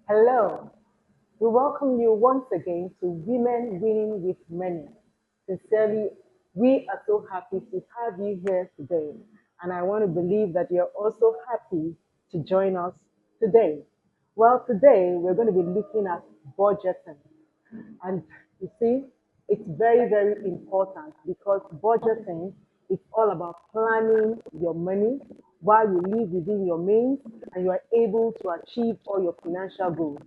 Hello, we welcome you once again to Women Winning with Money. Sincerely, we are so happy to have you here today, and I want to believe that you're also happy to join us today. Well, today we're going to be looking at budgeting. And you see, it's very, very important because budgeting is all about planning your money while you live within your means and you are able to achieve all your financial goals.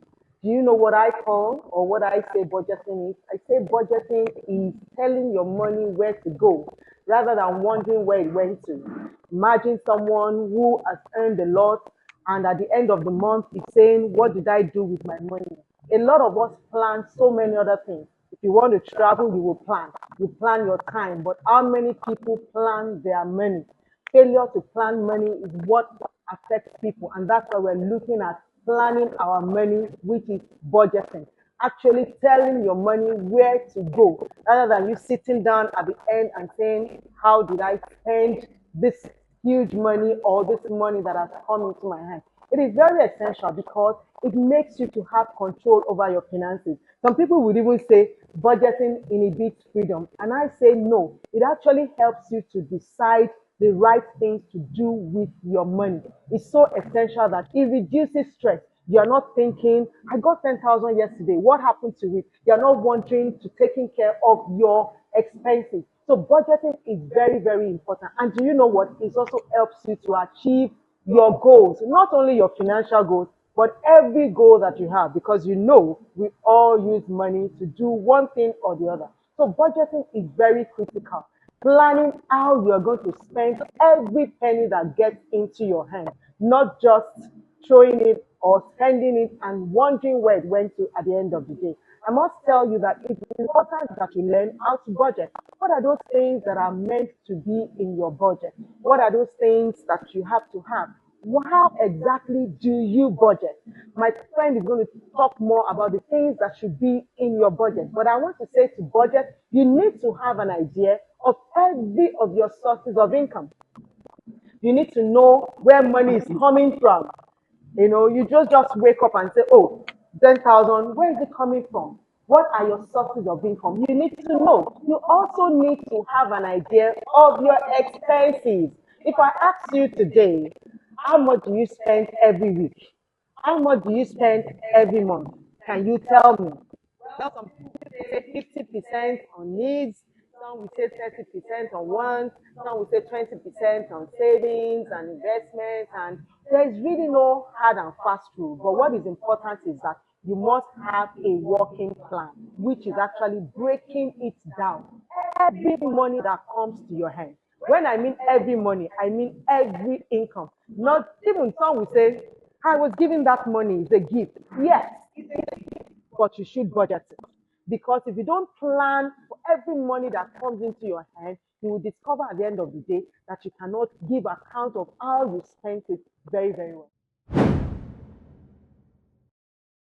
Do you know what I call or what I say budgeting is? I say budgeting is telling your money where to go rather than wondering where it went to. Imagine someone who has earned a lot and at the end of the month is saying, what did I do with my money? A lot of us plan so many other things. If you want to travel, you will plan. You plan your time. But how many people plan their money? Failure to plan money is what affects people. And that's why we're looking at planning our money, which is budgeting. Actually telling your money where to go rather than you sitting down at the end and saying, how did I spend this huge money or this money that has come into my hand? It is very essential because it makes you to have control over your finances. Some people would even say budgeting inhibits freedom. And I say no, it actually helps you to decide the right things to do with your money. It's so essential that it reduces stress. You're not thinking, I got 10,000 yesterday. What happened to it? You're not wanting to taking care of your expenses. So budgeting is very, very important. And do you know what? It also helps you to achieve your goals, not only your financial goals, but every goal that you have, because you know we all use money to do one thing or the other. So budgeting is very critical. Planning how you are going to spend every penny that gets into your hand, not just throwing it or spending it and wondering where it went to at the end of the day. I must tell you that it's important that you learn how to budget. What are those things that are meant to be in your budget? What are those things that you have to have? How exactly do you budget? My friend is going to talk more about the things that should be in your budget. But I want to say to budget, you need to have an idea of every of your sources of income. You need to know where money is coming from. You just wake up and say, oh, 10,000, where is it coming from? What are your sources of income? You need to know. You also need to have an idea of your expenses. If I ask you today, how much do you spend every week? How much do you spend every month? Can you tell me? Well, some people say 50% on needs, some will say 30% on wants, some will say 20% on savings and investments. And there is really no hard and fast rule. But what is important is that you must have a working plan, which is actually breaking it down. Every money that comes to your hand. When I mean every money, I mean every income. Not even some will say, I was given that money, it's a gift. Yes, it's a gift, but you should budget it. Because if you don't plan for every money that comes into your hand, you will discover at the end of the day that you cannot give account of how you spent it very, very well.